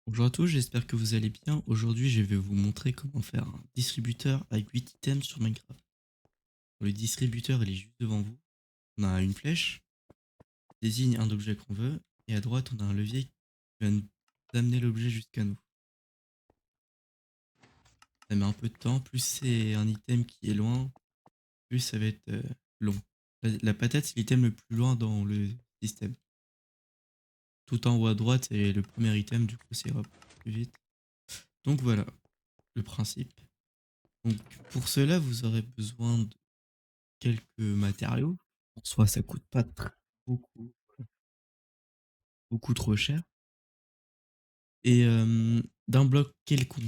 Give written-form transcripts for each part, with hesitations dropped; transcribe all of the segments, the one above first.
Bonjour à tous, j'espère que vous allez bien. Aujourd'hui, je vais vous montrer comment faire un distributeur avec 8 items sur Minecraft. Le distributeur, il est juste devant vous. On a une flèche, désigne un objet qu'on veut, et à droite, on a un levier qui va nous amener l'objet jusqu'à nous. Ça met un peu de temps, plus c'est un item qui est loin, plus ça va être long. La patate, c'est l'item le plus loin dans le système. Tout en haut à droite, c'est le premier item, du coup, ça ira plus vite. Donc voilà, le principe. Donc pour cela, vous aurez besoin de quelques matériaux. En soi, ça coûte pas beaucoup, beaucoup trop cher. Et d'un bloc quelconque.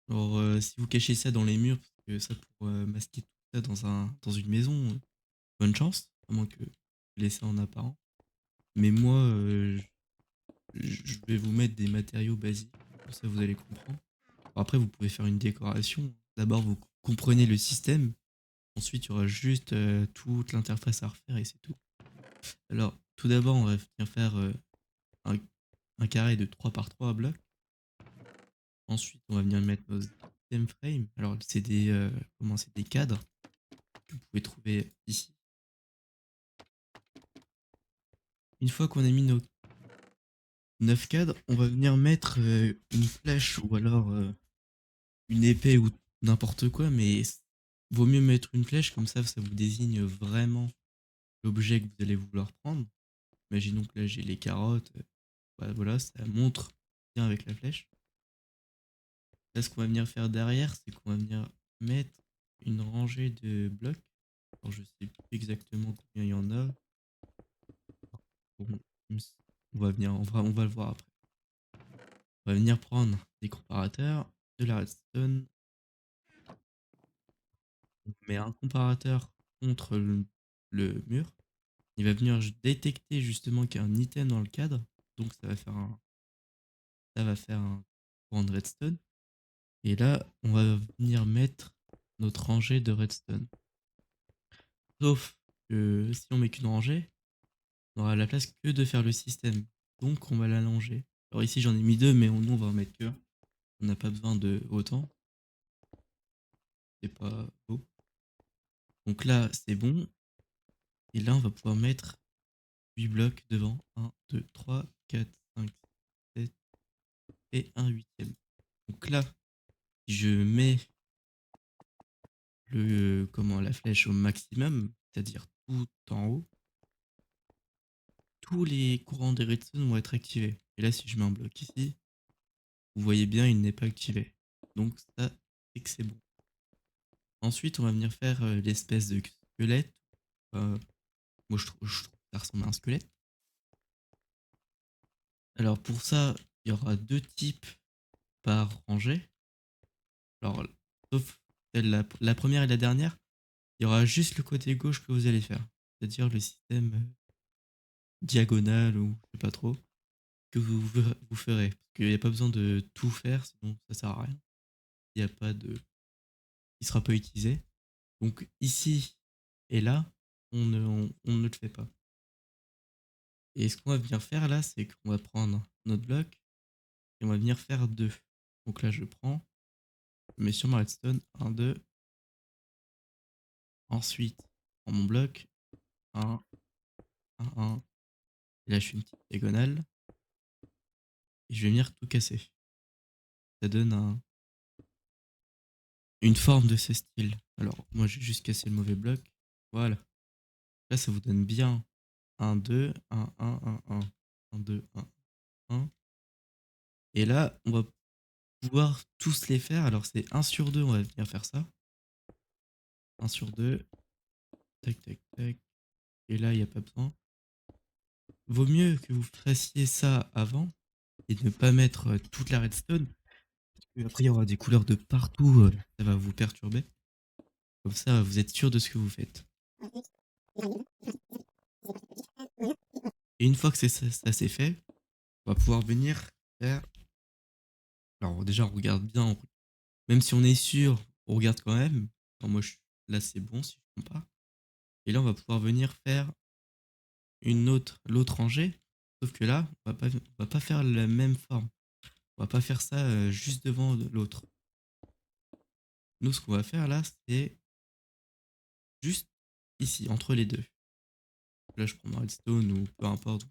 Alors, si vous cachez ça dans les murs, parce que ça pour masquer tout ça dans une maison, bonne chance, à moins que vous laissez en apparent. Mais moi, je vais vous mettre des matériaux basiques, comme ça vous allez comprendre. Après, vous pouvez faire une décoration. D'abord, vous comprenez le système. Ensuite, il y aura juste toute l'interface à refaire et c'est tout. Alors, tout d'abord, on va venir faire un, un carré de 3 par 3 blocs. Ensuite, on va venir mettre nos item frames. Alors, c'est des, comment, c'est des cadres que vous pouvez trouver ici. Une fois qu'on a mis nos 9 cadres, on va venir mettre une flèche ou alors une épée ou n'importe quoi, mais vaut mieux mettre une flèche, comme ça vous désigne vraiment l'objet que vous allez vouloir prendre. Imaginons que là j'ai les carottes, bah voilà, ça montre bien avec la flèche. Là, ce qu'on va venir faire derrière, c'est qu'on va venir mettre une rangée de blocs. Alors, je sais plus exactement combien il y en a. Bon, on va le voir après. On va venir prendre des comparateurs, de la redstone. On met un comparateur contre le mur. Il va venir détecter justement qu'il y a un item dans le cadre. Donc ça va faire un courant de redstone. Et là, on va venir mettre notre rangée de redstone. Sauf que si on met qu'une rangée, on aura la place que de faire le système. Donc on va l'allonger. Alors ici j'en ai mis deux, mais nous on va en mettre que. On n'a pas besoin de autant. C'est pas beau. Donc là c'est bon. Et là on va pouvoir mettre 8 blocs devant. Un, 2, 3, 4, 5, 7 et un huitième. Donc là, si je mets la flèche au maximum, c'est-à-dire tout en haut, tous les courants des redstone vont être activés. Et là si je mets un bloc ici, vous voyez bien il n'est pas activé. Donc ça c'est que c'est bon. Ensuite, on va venir faire l'espèce de squelette. Euh, moi, je trouve que ça ressemble à un squelette. Alors, pour ça, il y aura deux types par rangée. Alors, sauf la première et la dernière, il y aura juste le côté gauche que vous allez faire. C'est-à-dire le système diagonal ou je sais pas trop, que vous ferez. Parce qu'il n'y a pas besoin de tout faire, sinon ça sert à rien. Il n'y a pas de. Il sera pas utilisé. Donc, ici et là, on ne le fait pas. Et ce qu'on va venir faire là, c'est qu'on va prendre notre bloc et on va venir faire deux. Donc là, je prends, je mets sur ma redstone, un 2. Ensuite, je prends mon bloc, un un. Et là, je fais une petite diagonale et je vais venir tout casser. Ça donne une forme de ce style. Alors, moi, j'ai juste cassé le mauvais bloc. Voilà. Là, ça vous donne bien un 2 un 1 2 1. Et là, on va pouvoir tous les faire. Alors, c'est un sur 2 on va venir faire ça. Un sur 2. Tac, tac, tac. Et là, il n'y a pas besoin. Vaut mieux que vous fassiez ça avant et ne pas mettre toute la redstone. Parce que après, il y aura des couleurs de partout. Ça va vous perturber. Comme ça, vous êtes sûr de ce que vous faites. Et une fois que ça c'est fait, on va pouvoir venir faire. Alors, déjà, on regarde bien. Même si on est sûr, on regarde quand même. Alors, moi, là, c'est bon si je compare. Et là, on va pouvoir venir faire l'autre rangée. Sauf que là, on va pas faire la même forme. On va pas faire ça juste devant l'autre. Nous, ce qu'on va faire là, c'est juste ici, entre les deux. Là, je prends ma redstone ou peu importe.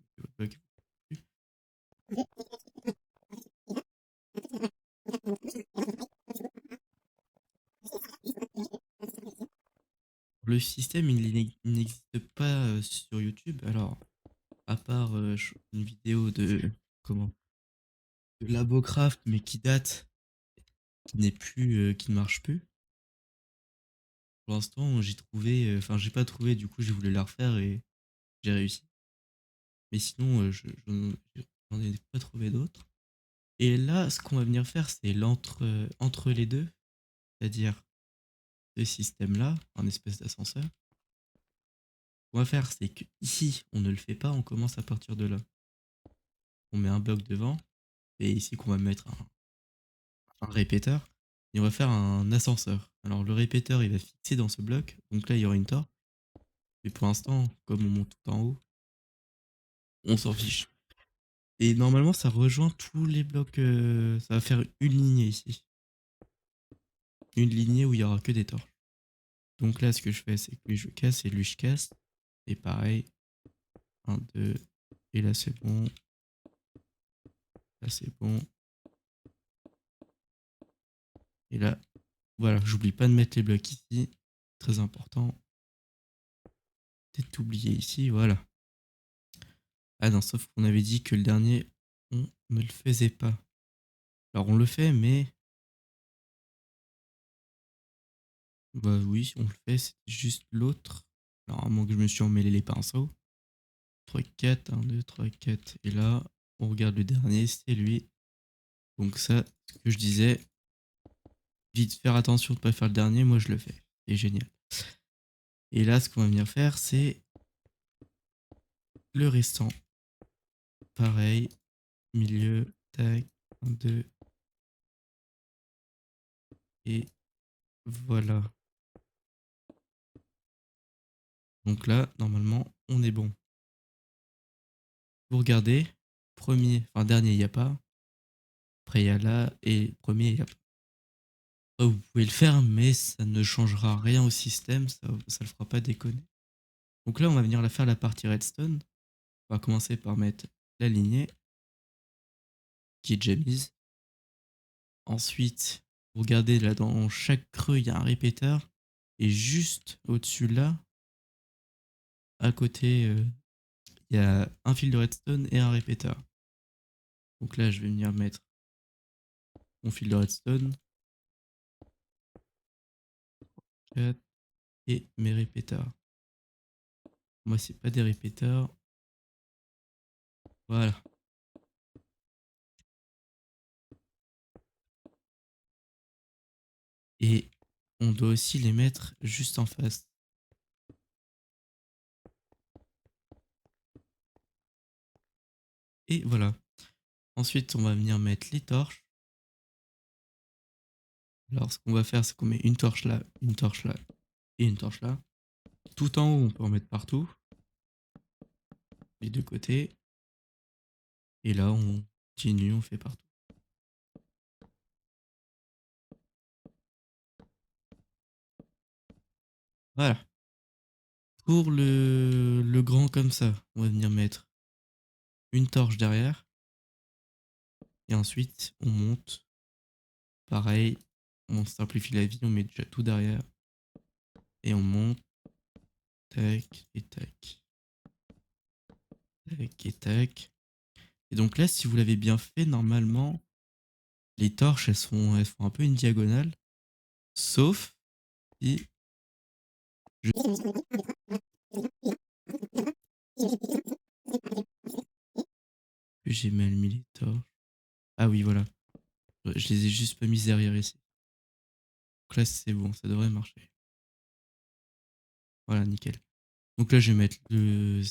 Le système, il n'existe pas sur YouTube. Alors, à part une vidéo de comment de Labocraft, mais qui date, qui n'est plus, qui ne marche plus. Pour l'instant, j'ai trouvé, enfin, j'ai pas trouvé. Du coup, j'ai voulu la refaire et j'ai réussi. Mais sinon, j'en ai pas trouvé d'autres. Et là, ce qu'on va venir faire, c'est entre les deux, c'est-à-dire ce système-là, un espèce d'ascenseur. Ce qu'on va faire, c'est que ici, on ne le fait pas, on commence à partir de là. On met un bloc devant, et ici qu'on va mettre un répéteur, et on va faire un ascenseur. Alors le répéteur, il va fixer dans ce bloc, donc là, il y aura une torche. Mais pour l'instant, comme on monte tout en haut, on s'en fiche. Et normalement, ça rejoint tous les blocs, ça va faire une lignée ici. Une lignée où il y aura que des torches. Donc là, ce que je fais, c'est que lui, je casse et lui, je casse. Et pareil, un, deux, et là, c'est bon. Là, c'est bon. Et là, voilà, j'oublie pas de mettre les blocs ici. Très important. Peut-être oublié ici, voilà. Ah non, sauf qu'on avait dit que le dernier, on ne le faisait pas. Alors on le fait, mais... Bah oui, on le fait, c'est juste l'autre. Alors à moins que je me suis emmêlé les pinceaux. 3, 4, 1, 2, 3, 4. Et là, on regarde le dernier, c'est lui. Donc ça, ce que je disais, vite faire attention de ne pas faire le dernier, moi je le fais. C'est génial. Et là, ce qu'on va venir faire, c'est le restant. Pareil, milieu, tac, 1, 2. Et voilà. Donc là, normalement, on est bon. Vous regardez, premier, enfin dernier, il n'y a pas. Après, il y a là, et premier, il n'y a pas. Vous pouvez le faire, mais ça ne changera rien au système, ça le fera pas déconner. Donc là, on va venir la faire la partie redstone. On va commencer par mettre la lignée, qui est déjà mise. Ensuite, vous regardez là, dans chaque creux, il y a un répéteur. Et juste au-dessus là, à côté, il y a un fil de redstone et un répéteur. Donc là, je vais venir mettre mon fil de redstone. 4, et mes répéteurs. Moi, c'est pas des répéteurs. Voilà. Et on doit aussi les mettre juste en face. Et voilà. Ensuite, on va venir mettre les torches. Alors, ce qu'on va faire, c'est qu'on met une torche là et une torche là. Tout en haut, on peut en mettre partout. Les deux côtés. Et là, on continue, on fait partout. Voilà. Pour le grand comme ça, on va venir mettre une torche derrière. Et ensuite, on monte. Pareil, on simplifie la vie, on met déjà tout derrière. Et on monte. Tac et tac. Tac et tac. Et donc là, si vous l'avez bien fait, normalement, les torches, elles font un peu une diagonale. Sauf si j'ai mal mis les torches. Ah oui, voilà. Je les ai juste pas mises derrière ici. Donc là, c'est bon, ça devrait marcher. Voilà, nickel. Donc là, je vais mettre le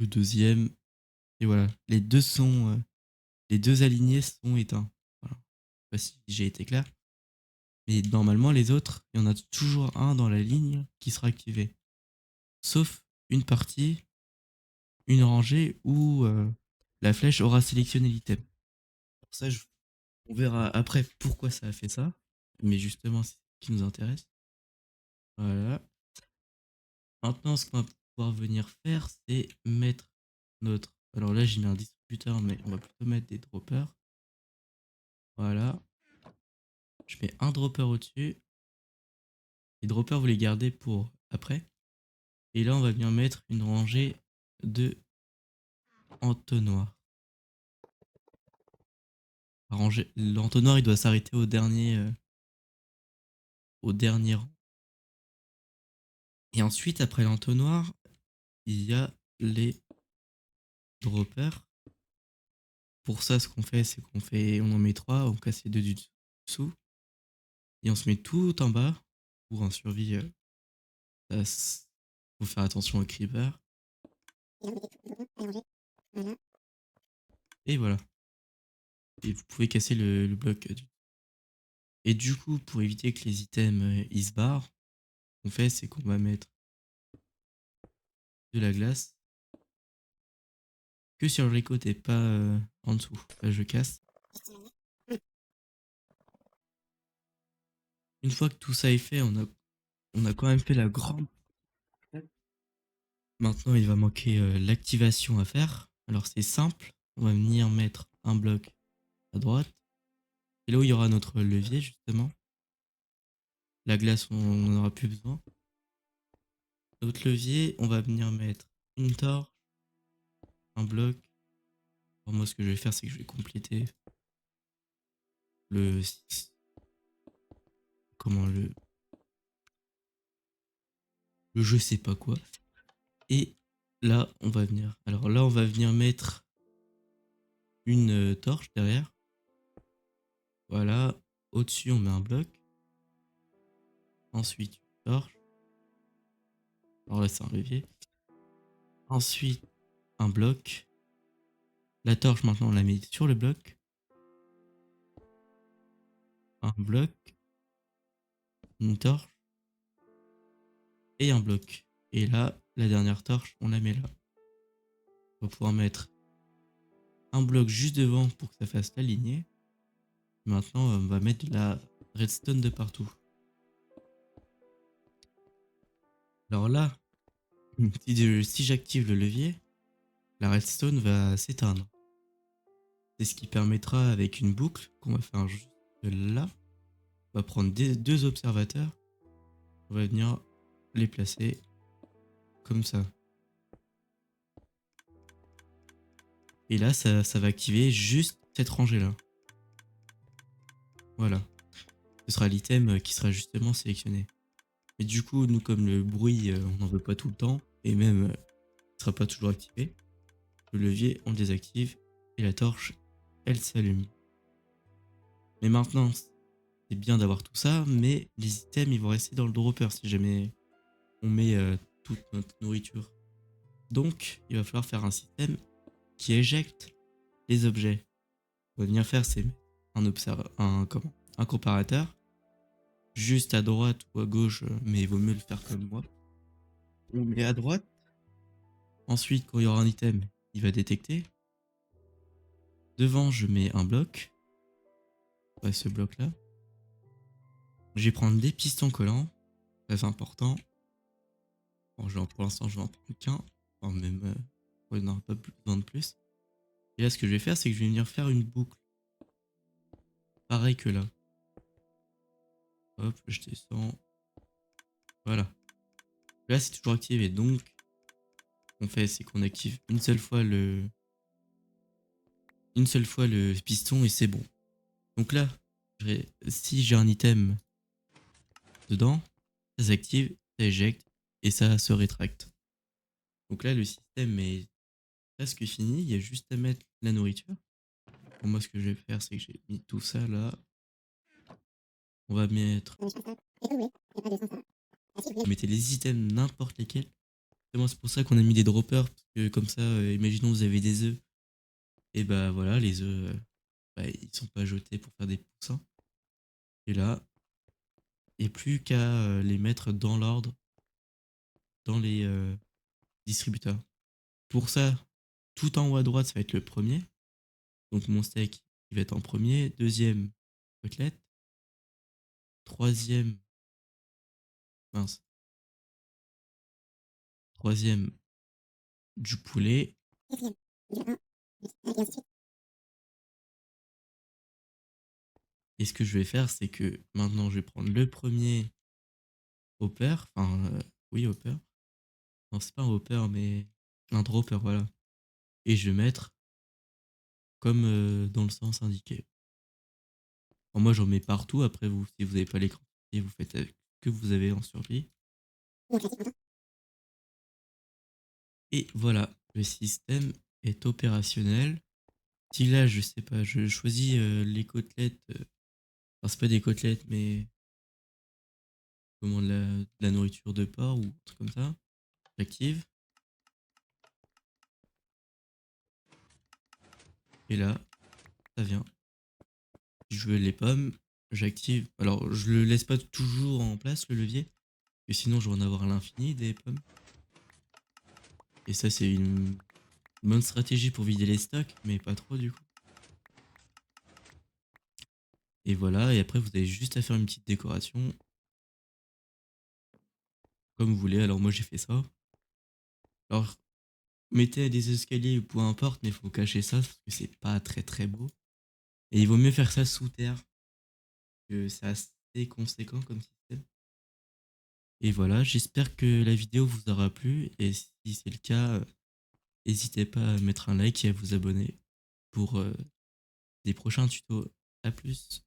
deuxième. Et voilà, les deux alignés sont éteints. Voilà. Je sais pas si j'ai été clair. Mais normalement, les autres, il y en a toujours un dans la ligne qui sera activé. Sauf une partie, une rangée où la flèche aura sélectionné l'item. Pour ça, on verra après pourquoi ça a fait ça. Mais justement, c'est ce qui nous intéresse. Voilà. Maintenant, ce qu'on va pouvoir venir faire, c'est mettre notre... Alors là, j'ai mis un distributeur, mais on va plutôt mettre des droppers. Voilà. Je mets un dropper au-dessus. Les droppers, vous les gardez pour après. Et là, on va venir mettre une rangée de entonnoirs. L'entonnoir, il doit s'arrêter au dernier rang. Et ensuite, après l'entonnoir, il y a les droppers. Pour ça, ce qu'on fait, c'est on en met 3, on casse les deux du dessous. Et on se met tout en bas pour un survie. Faut faire attention aux creepers. Et voilà. Et vous pouvez casser le bloc. Et du coup, pour éviter que les items ils se barrent, ce qu'on fait, c'est qu'on va mettre de la glace que sur les côtés, pas en dessous. Là, je casse. Une fois que tout ça est fait, on a quand même fait la grande. Maintenant, il va manquer l'activation à faire. Alors, c'est simple. On va venir mettre un bloc à droite. Et là où il y aura notre levier, justement. La glace, on n'en aura plus besoin. Notre levier, on va venir mettre une torche, un bloc. Alors moi, ce que je vais faire, c'est que je vais compléter le... Comment le je sais pas quoi. Et là, on va venir... Alors là, on va venir mettre une torche derrière. Voilà. Au-dessus, on met un bloc. Ensuite, une torche. Alors là, c'est un levier. Ensuite, un bloc. La torche, maintenant, on la met sur le bloc. Un bloc. Une torche. Et un bloc. Et là, la dernière torche, on la met là. On va pouvoir mettre un bloc juste devant pour que ça fasse la lignée. Maintenant, on va mettre de la redstone de partout. Alors là, si j'active le levier, la redstone va s'éteindre. C'est ce qui permettra, avec une boucle qu'on va faire juste là, on va prendre deux observateurs, on va venir les placer comme ça. Et là, ça va activer juste cette rangée là. Voilà. Ce sera l'item qui sera justement sélectionné. Et du coup, nous, comme le bruit, on n'en veut pas tout le temps, et même, il sera pas toujours activé, le levier, on le désactive, et la torche, elle s'allume. Mais maintenant, c'est bien d'avoir tout ça, mais les items, ils vont rester dans le dropper si jamais on met toute notre nourriture. Donc, il va falloir faire un système qui éjecte les objets. On va venir faire, c'est un comparateur, juste à droite ou à gauche, mais il vaut mieux le faire comme moi. On met à droite. Ensuite, quand il y aura un item, il va détecter. Devant, je mets un bloc. Ouais, ce bloc-là. Je vais prendre des pistons collants. Très important. Bon, pour l'instant, je vais en prendre qu'un. Enfin, même, il n'y en aura pas besoin de plus. Et là, ce que je vais faire, c'est que je vais venir faire une boucle. Pareil que là. Hop, je descends. Voilà. Là, c'est toujours activé. Donc, ce qu'on fait, c'est qu'on active une seule fois le piston et c'est bon. Donc là, si j'ai un item dedans, ça s'active, ça éjecte et ça se rétracte. Donc là, le système est presque fini. Il y a juste à mettre la nourriture. Pour moi, ce que je vais faire, c'est que j'ai mis tout ça là. On va mettre... Vous mettez les items n'importe lesquels. C'est pour ça qu'on a mis des droppers. Parce que comme ça, imaginons vous avez des œufs. Et bah voilà, les œufs, ils sont pas jetés pour faire des poussins. Et là, il n'y a plus qu'à les mettre dans l'ordre dans les distributeurs. Pour ça, tout en haut à droite, ça va être le premier. Donc mon steak, qui va être en premier. Deuxième, côtelette. Troisième, mince. Troisième, du poulet. Et ce que je vais faire, c'est que maintenant, je vais prendre le premier hopper. Enfin, oui, hopper. Non, c'est pas un hopper, mais un dropper, voilà. Et je vais mettre comme dans le sens indiqué. Bon, moi, j'en mets partout. Après, vous, si vous n'avez pas l'écran, vous faites avec ce que vous avez en survie. Et voilà, le système est opérationnel. Si là, je sais pas, je choisis les côtelettes. Enfin, c'est pas des côtelettes, mais comment de la nourriture de porc ou un truc comme ça. J'active. Et là, ça vient. Si je veux les pommes, j'active. Alors, je le laisse pas toujours en place, le levier. Et sinon, je vais en avoir à l'infini des pommes. Et ça, c'est une bonne stratégie pour vider les stocks, mais pas trop du coup. Et voilà, et après, vous avez juste à faire une petite décoration. Comme vous voulez. Alors, moi, j'ai fait ça. Alors, mettez des escaliers ou peu importe, mais il faut cacher ça parce que c'est pas très très beau. Et il vaut mieux faire ça sous terre, que c'est assez conséquent comme système. Et voilà, j'espère que la vidéo vous aura plu. Et si c'est le cas, n'hésitez pas à mettre un like et à vous abonner pour des prochains tutos. À plus.